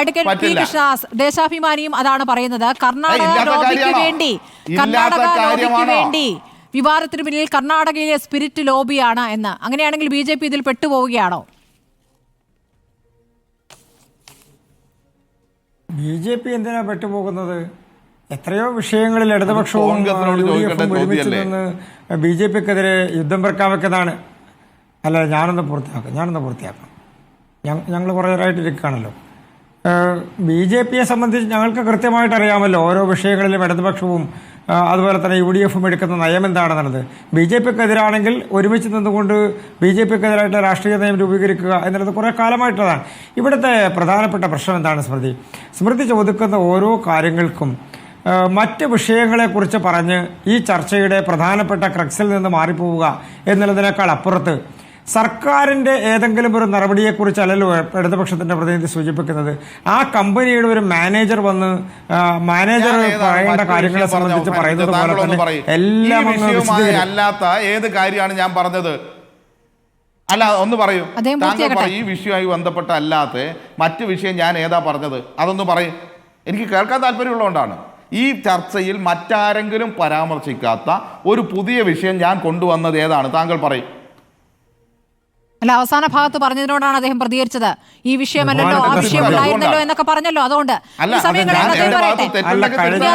Advocate P Krishnadas ദേശാഭിമാനിയും അതാണ് പറയുന്നത്. കർണാടക ലോബിക്ക് വേണ്ടി വിവാദത്തിന് പിന്നിൽ കർണാടകയിലെ സ്പിരിറ്റ് ലോബിയാണ് എന്ന്. അങ്ങനെയാണെങ്കിൽ BJP ഇതിൽ പെട്ടുപോവുകയാണോ? BJP എന്തിനാ പെട്ടുപോകുന്നത്? എത്രയോ വിഷയങ്ങളിൽ ഇടതുപക്ഷവും ഒരുമിച്ച് നിന്ന് BJPക്കെതിരെ യുദ്ധം പ്രഖ്യാപിക്കുന്നതാണ്. അല്ല, ഞാനൊന്ന് പൂർത്തിയാക്കാം. ഞങ്ങൾ കുറേ നേരമായിട്ടിരിക്കുകയാണല്ലോ. BJPയെ സംബന്ധിച്ച് ഞങ്ങൾക്ക് കൃത്യമായിട്ട് അറിയാമല്ലോ ഓരോ വിഷയങ്ങളിലും ഇടതുപക്ഷവും അതുപോലെ തന്നെ UDFും എടുക്കുന്ന നയം എന്താണെന്നുള്ളത്. BJPക്കെതിരാണെങ്കിൽ ഒരുമിച്ച് നിന്നുകൊണ്ട് BJPക്കെതിരായിട്ട് രാഷ്ട്രീയ നയം രൂപീകരിക്കുക എന്നുള്ളത് കുറേ കാലമായിട്ടുള്ളതാണ്. ഇവിടുത്തെ പ്രധാനപ്പെട്ട പ്രശ്നം എന്താണ്? സ്മൃതി ചോദിക്കുന്ന ഓരോ കാര്യങ്ങൾക്കും മറ്റ് വിഷയങ്ങളെക്കുറിച്ച് പറഞ്ഞ് ഈ ചർച്ചയുടെ പ്രധാനപ്പെട്ട ക്രക്സിൽ നിന്ന് മാറിപ്പോവുക എന്നുള്ളതിനേക്കാൾ അപ്പുറത്ത് സർക്കാരിൻ്റെ ഏതെങ്കിലും ഒരു നടപടിയെക്കുറിച്ചല്ലല്ലോ ഇടതുപക്ഷത്തിൻ്റെ പ്രതിനിധി സൂചിപ്പിക്കുന്നത്. ആ കമ്പനിയുടെ ഒരു മാനേജർ വന്ന് മാനേജർ പറയേണ്ട കാര്യങ്ങളെ സംബന്ധിച്ച് പറയുന്നത് പോലെ തന്നെ എല്ലാം അല്ലാത്ത ഏത് കാര്യമാണ് ഞാൻ പറഞ്ഞത്? അല്ല, ഒന്ന് പറയൂ. ഈ വിഷയവുമായി ബന്ധപ്പെട്ട അല്ലാത്ത മറ്റു വിഷയം ഞാൻ ഏതാ പറഞ്ഞത്? അതൊന്ന് പറയും. എനിക്ക് കേൾക്കാൻ താല്പര്യമുള്ളതുകൊണ്ടാണ്. ഈ ചർച്ചയിൽ മറ്റാരെങ്കിലും പരാമർശിക്കാത്ത ഒരു പുതിയ വിഷയം ഞാൻ കൊണ്ടുവന്നത് ഏതാണ്? താങ്കൾ പറയും. അല്ല, അവസാന ഭാഗത്ത് പറഞ്ഞതിനോടാണ് അദ്ദേഹം പ്രതികരിച്ചത്. ഈ വിഷയമല്ലല്ലോ, ആ വിഷയം ഉണ്ടായിരുന്നല്ലോ എന്നൊക്കെ പറഞ്ഞല്ലോ. അതുകൊണ്ട്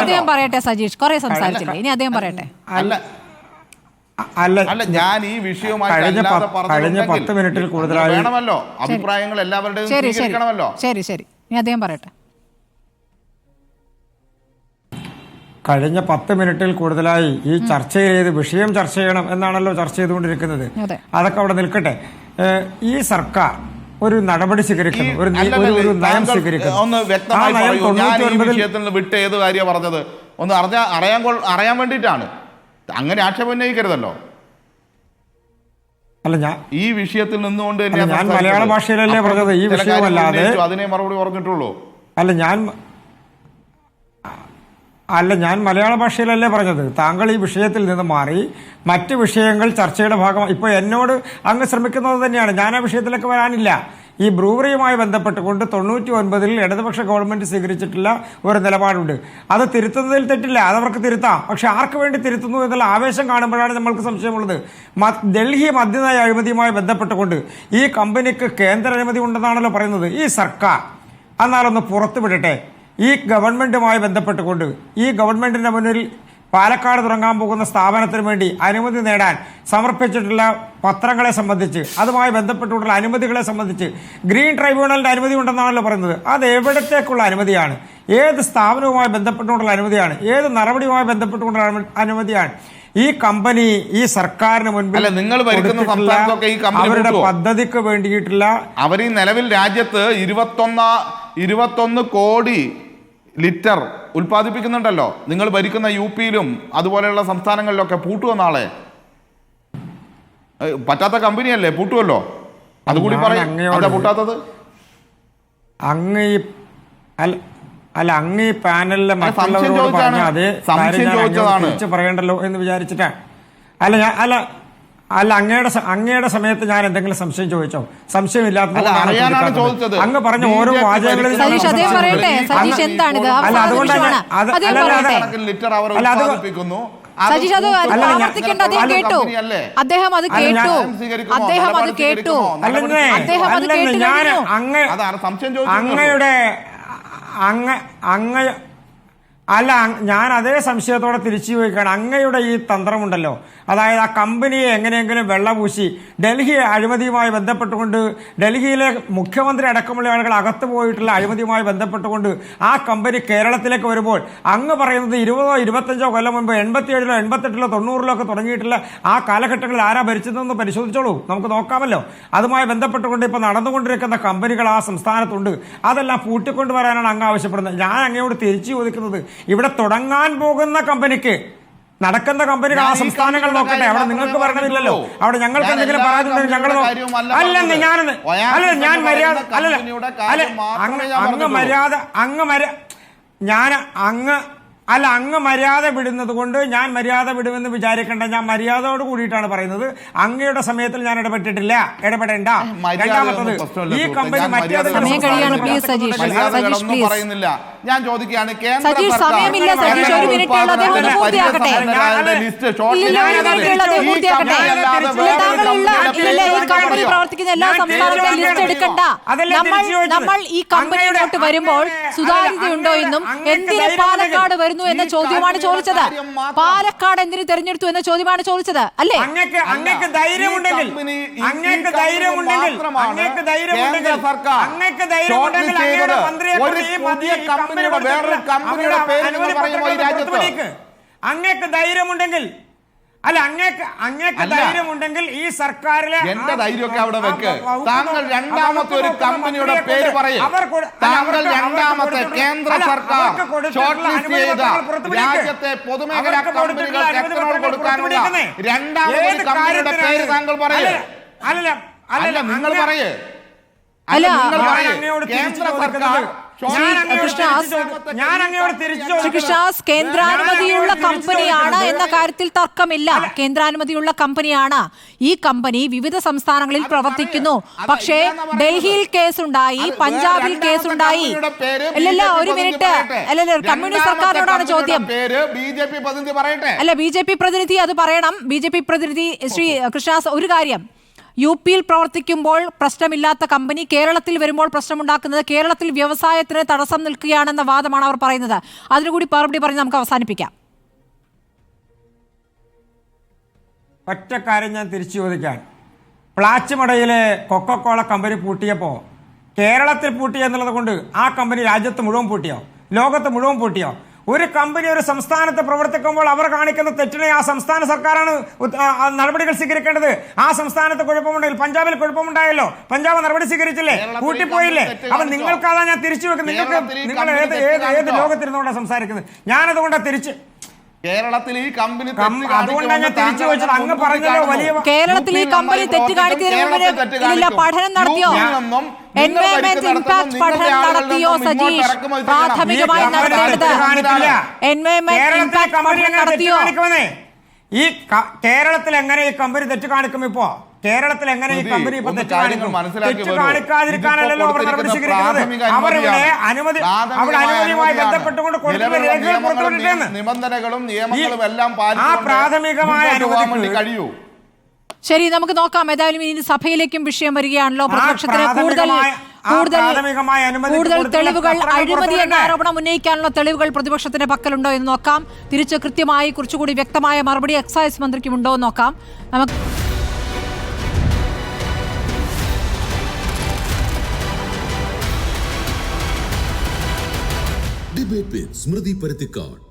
അദ്ദേഹം പറയട്ടെ. സജീഷ് കുറെ സംസാരിച്ചില്ലേ, ഇനി അദ്ദേഹം പറയട്ടെ. അല്ല, ഞാൻ ഈ വിഷയവുമായി കഴിഞ്ഞ 10 മിനിറ്റിൽ കൂടുതലായി വേണമല്ലോ, അഭിപ്രായങ്ങൾ എല്ലാവരുടെയും സ്വീകരിക്കണമല്ലോ. ശരി, ഇനി അദ്ദേഹം പറയട്ടെ. കഴിഞ്ഞ 10 മിനിറ്റിൽ കൂടുതലായി ഈ ചർച്ചയിൽ വിഷയം ചർച്ച ചെയ്യണം എന്നാണല്ലോ ചർച്ച ചെയ്തുകൊണ്ടിരിക്കുന്നത്. അതൊക്കെ അവിടെ നിൽക്കട്ടെ. ഈ സർക്കാർ ഒരു നടപടി സ്വീകരിക്കുന്നു, ഒരു നയം സ്വീകരിക്കുന്നു. ഒന്ന് വ്യക്തമായി പറയൂ. ഞാൻ ഈ വിഷയത്തിൽ നിന്ന് വിട്ട് ഏത് കാര്യമാണ് പറഞ്ഞത്? ഒന്ന് അറിയാൻ വേണ്ടിയിട്ടാണ്. അങ്ങനെ ആക്ഷേപം ഉന്നയിക്കരുതല്ലോ. അല്ല, ഞാൻ ഈ വിഷയത്തിൽ നിന്നുകൊണ്ട് ഞാൻ മലയാള ഭാഷയിലല്ലേ പറഞ്ഞത്, ഈ വിഷയമല്ലാതെ. അതിനെ മറുപടി പറഞ്ഞിട്ടുള്ളൂ. അല്ല, ഞാൻ മലയാള ഭാഷയിലല്ലേ പറഞ്ഞത്. താങ്കൾ ഈ വിഷയത്തിൽ നിന്ന് മാറി മറ്റ് വിഷയങ്ങൾ ചർച്ചയുടെ ഭാഗം ഇപ്പോൾ എന്നോട് അങ്ങ് ശ്രമിക്കുന്നത് തന്നെയാണ്. ഞാൻ ആ വിഷയത്തിലേക്ക് വരാനില്ല. ഈ ബ്രൂവറിയുമായി ബന്ധപ്പെട്ടുകൊണ്ട് 99-ൽ ഇടതുപക്ഷ ഗവൺമെന്റ് സ്വീകരിച്ചിട്ടുള്ള ഒരു നിലപാടുണ്ട്. അത് തിരുത്തുന്നതിൽ തെറ്റില്ല, അതവർക്ക് തിരുത്താം. പക്ഷെ ആർക്ക് വേണ്ടി തിരുത്തുന്നു എന്നുള്ള ആവേശം കാണുമ്പോഴാണ് നമ്മൾക്ക് സംശയമുള്ളത്. ഡൽഹി മദ്യനയ അഴിമതിയുമായി ബന്ധപ്പെട്ടുകൊണ്ട് ഈ കമ്പനിക്ക് കേന്ദ്ര അനുമതി ഉണ്ടെന്നാണല്ലോ പറയുന്നത് ഈ സർക്കാർ. എന്നാലൊന്ന് പുറത്തുവിടട്ടെ. ഈ ഗവൺമെന്റുമായി ബന്ധപ്പെട്ടുകൊണ്ട് ഈ ഗവൺമെന്റിന്റെ മുന്നിൽ പാലക്കാട് തുടങ്ങാൻ പോകുന്ന സ്ഥാപനത്തിന് വേണ്ടി അനുമതി നേടാൻ സമർപ്പിച്ചിട്ടുള്ള പത്രങ്ങളെ സംബന്ധിച്ച്, അതുമായി ബന്ധപ്പെട്ടുള്ള അനുമതികളെ സംബന്ധിച്ച് ഗ്രീൻ ട്രൈബ്യൂണലിന്റെ അനുമതി ഉണ്ടെന്നാണല്ലോ പറയുന്നത്. അത് എവിടത്തേക്കുള്ള അനുമതിയാണ്? ഏത് സ്ഥാപനവുമായി ബന്ധപ്പെട്ടുകൊണ്ടുള്ള അനുമതിയാണ്? ഏത് നടപടിയുമായി ബന്ധപ്പെട്ടുകൊണ്ടുള്ള അനുമതിയാണ്? ഈ കമ്പനി ഈ സർക്കാരിന് മുൻപിൽ നിങ്ങൾ ഭരിക്കുന്ന സംസ്ഥാനത്തൊക്കെ ഈ കമ്പനി അവരുടെ പദ്ധതിക്ക് വേണ്ടിയിട്ടുള്ള അവർ ഈ നിലവിൽ രാജ്യത്ത് 21 കോടി ലിറ്റർ ഉൽപ്പാദിപ്പിക്കുന്നുണ്ടല്ലോ. നിങ്ങൾ ഭരിക്കുന്ന UPയിലും അതുപോലെയുള്ള സംസ്ഥാനങ്ങളിലൊക്കെ പൂട്ടുവോ? നാളെ പറ്റാത്ത കമ്പനിയല്ലേ, പൂട്ടുമല്ലോ. അതുകൂടി പറയും. എന്താ പൂട്ടാത്തത്? അങ്ങ് ഈ പാനലിലെ മറ്റുള്ളവരോട് പറഞ്ഞ അതേ തിരിച്ചു പറയണ്ടല്ലോ എന്ന് വിചാരിച്ചിട്ടാണ്. അങ്ങയുടെ സമയത്ത് ഞാൻ എന്തെങ്കിലും സംശയം ചോദിച്ചോ? സംശയമില്ലാത്ത അങ്ങ് പറഞ്ഞ ഓരോ വാചകങ്ങളിലും ഞാൻ അതേ സംശയത്തോടെ തിരിച്ചു ചോദിക്കുകയാണ്. അങ്ങയുടെ ഈ തന്ത്രമുണ്ടല്ലോ, അതായത് ആ കമ്പനിയെ എങ്ങനെയെങ്കിലും വെള്ളപൂശി ഡൽഹി അഴിമതിയുമായി ബന്ധപ്പെട്ടുകൊണ്ട് ഡൽഹിയിലെ മുഖ്യമന്ത്രി അടക്കമുള്ള ആളുകൾ അകത്തു പോയിട്ടുള്ള അഴിമതിയുമായി ബന്ധപ്പെട്ടുകൊണ്ട് ആ കമ്പനി കേരളത്തിലേക്ക് വരുമ്പോൾ അങ്ങ് പറയുന്നത് 20-25 കൊല്ലം മുമ്പ് 87-ലോ 88-ലോ 90-ലോ ഒക്കെ തുടങ്ങിയിട്ടുള്ള ആ കാലഘട്ടങ്ങളിൽ ആരാ ഭരിച്ചതെന്ന് പരിശോധിച്ചോളൂ, നമുക്ക് നോക്കാമല്ലോ. അതുമായി ബന്ധപ്പെട്ടുകൊണ്ട് ഇപ്പോൾ നടന്നുകൊണ്ടിരിക്കുന്ന കമ്പനികൾ ആ സംസ്ഥാനത്തുണ്ട്. അതെല്ലാം പൂട്ടിക്കൊണ്ടുവരാനാണ് അങ്ങ് ആവശ്യപ്പെടുന്നത്. ഞാൻ അങ്ങയോട് തിരിച്ചു ചോദിക്കുന്നത്, ഇവിടെ തുടങ്ങാൻ പോകുന്ന കമ്പനിക്ക് നടക്കുന്ന കമ്പനികൾ ആ സംസ്ഥാനങ്ങൾ നോക്കട്ടെ. അവിടെ നിങ്ങൾക്ക് പറയണമില്ലല്ലോ. അവിടെ ഞങ്ങൾക്ക് എന്തെങ്കിലും പറയാനുണ്ടെങ്കിൽ ഞങ്ങൾ അല്ല, അങ്ങ് മര്യാദ വിടുന്നത് കൊണ്ട് ഞാൻ മര്യാദ വിടുമെന്ന് വിചാരിക്കേണ്ട. ഞാൻ മര്യാദയോട് കൂടിയിട്ടാണ് പറയുന്നത്. അങ്ങയുടെ സമയത്തിൽ ഞാൻ ഇടപെട്ടിട്ടില്ല, ഇടപെടേണ്ട. രണ്ടാമത്തത്, ഈ കമ്പനി പറയുന്നില്ല. ഞാൻ ചോദിക്കുകയാണ്, നമ്മൾ ഈ കമ്പനിയിലോട്ട് വരുമ്പോൾ സുതാര്യതയുണ്ടോ എന്നും എന്തിന് പാലക്കാട് വരുന്നു എന്ന ചോദ്യമാണ് ചോദിച്ചത്. പാലക്കാട് എന്തിന് തെരഞ്ഞെടുത്തു എന്ന ചോദ്യമാണ് ചോദിച്ചത് അല്ലേ? അങ്ങക്ക് ധൈര്യമുണ്ടെങ്കിൽ അല്ല, അങ്ങേക്ക് ധൈര്യമുണ്ടെങ്കിൽ ഈ സർക്കാരിലെ എന്റെ ധൈര്യമൊക്കെ അവിടെ വെക്ക്. താങ്കൾ രണ്ടാമത്തെ ഒരു കമ്പനിയുടെ പേര് പറയും. താങ്കൾ രണ്ടാമത്തെ കേന്ദ്ര സർക്കാർ ഷോർട്ട് ലിസ്റ്റ് ചെയ്ത രാജ്യത്തെ പൊതുമേഖലാ കമ്പനികൾക്ക് എത്തനോൾ കൊടുക്കാനുള്ള രണ്ടാമത്തെ ഒരു കമ്പനിയുടെ പേര് താങ്കൾ പറയേ. അല്ല, നിങ്ങൾ പറയേ. കേന്ദ്ര സർക്കാർ കേന്ദ്രാനുമതിയുള്ള കമ്പനിയാണ് എന്ന കാര്യത്തിൽ തർക്കമില്ല. കേന്ദ്രാനുമതിയുള്ള കമ്പനിയാണ്. ഈ കമ്പനി വിവിധ സംസ്ഥാനങ്ങളിൽ പ്രവർത്തിക്കുന്നു. പക്ഷേ ഡൽഹിയിൽ കേസുണ്ടായി, പഞ്ചാബിൽ കേസുണ്ടായി. അല്ലല്ല, ഒരു മിനിറ്റ്. അല്ലല്ല, കമ്മ്യൂണിസ്റ്റ് സർക്കാരിനോടാണ് ചോദ്യം. അല്ല, ബി ജെ പി പ്രതിനിധി അത് പറയണം. ബി ജെ പി പ്രതിനിധി ശ്രീ കൃഷ്ണദാസ്, ഒരു കാര്യം, യു പിയിൽ പ്രവർത്തിക്കുമ്പോൾ പ്രശ്നമില്ലാത്ത കമ്പനി കേരളത്തിൽ വരുമ്പോൾ പ്രശ്നമുണ്ടാക്കുന്നത് കേരളത്തിൽ വ്യവസായത്തിന് തടസ്സം നിൽക്കുകയാണെന്ന വാദമാണ് അവർ പറയുന്നത്. അതിനുകൂടി മറുപടി പറഞ്ഞ് നമുക്ക് അവസാനിപ്പിക്കാം. ഒറ്റ കാര്യം ഞാൻ തിരിച്ചു ചോദിക്കാൻ. പ്ലാച്ചിമടയിലെ കൊക്കക്കോള കമ്പനി പൂട്ടിയപ്പോൾ കേരളത്തിൽ പൂട്ടി എന്നുള്ളത് കൊണ്ട് ആ കമ്പനി രാജ്യത്ത് മുഴുവൻ പൂട്ടിയോ, ലോകത്ത് മുഴുവൻ പൂട്ടിയോ? ഒരു കമ്പനി ഒരു സംസ്ഥാനത്ത് പ്രവർത്തിക്കുമ്പോൾ അവർ കാണിക്കുന്ന തെറ്റിനെ ആ സംസ്ഥാന സർക്കാരാണ് നടപടികൾ സ്വീകരിക്കേണ്ടത്. ആ സംസ്ഥാനത്ത് കുഴപ്പമുണ്ടെങ്കിൽ, പഞ്ചാബിൽ കുഴപ്പമുണ്ടായല്ലോ, പഞ്ചാബ് നടപടി സ്വീകരിച്ചില്ലേ, കൂട്ടിപ്പോയില്ലേ? അപ്പൊ നിങ്ങൾക്കതാ ഞാൻ തിരിച്ചു വെക്കുന്നത്. നിങ്ങൾ ഏത് ലോകത്തിരുന്നോണ്ടാണ് സംസാരിക്കുന്നത്? ഞാനതുകൊണ്ടാണ് തിരിച്ച് കേരളത്തിൽ ഈ കമ്പനി കേരളത്തിൽ ഈ കമ്പനി തെറ്റ് കാണിക്കുന്നതിന് പഠനം നടത്തിയോ? എൻവയോൺമെന്റ് ഇമ്പാക്ട് പഠനം നടത്തിയോ സജീഷ്? പ്രാഥമികമായി നടത്തേണ്ടത് എൻവയോൺമെന്റ് ഇമ്പാക്ട് പഠനം നടത്തിയോ? ഈ കേരളത്തിൽ എങ്ങനെ ഈ കമ്പനി തെറ്റ് കാണിക്കും? ഇപ്പോ കേരളത്തിൽ എങ്ങനെ ഈ കമ്പനി ഇപ്പൊ തെറ്റ് കാണിക്കാതിരിക്കാനല്ലോ അവർ നടപടി സ്വീകരിക്കുന്നത്. അവരുടെ അനുമതിയുമായി ബന്ധപ്പെട്ടുകൊണ്ട് കൊടുക്കുന്ന രേഖകൾ പുറത്തുവിട്ടിട്ടെന്ന് നിബന്ധനകളും നിയമങ്ങളും എല്ലാം ആ പ്രാഥമികമായ അനുമതി കഴിയൂ. ശരി, നമുക്ക് നോക്കാം. ഏതായാലും ഇനി സഭയിലേക്കും വിഷയം വരികയാണല്ലോ. പ്രതിപക്ഷത്തിന് കൂടുതൽ തെളിവുകൾ, അഴിമതി എന്ന ആരോപണം ഉന്നയിക്കാനുള്ള തെളിവുകൾ പ്രതിപക്ഷത്തിന്റെ പക്കലുണ്ടോ എന്ന് നോക്കാം. തിരിച്ച് കൃത്യമായി കുറച്ചുകൂടി വ്യക്തമായ മറുപടി എക്സൈസ് മന്ത്രിക്കുമുണ്ടോ എന്ന് നോക്കാം. നമുക്ക് ഡിബേറ്റ് വിത്ത് സ്മൃതി പരുത്തിക്കാട്.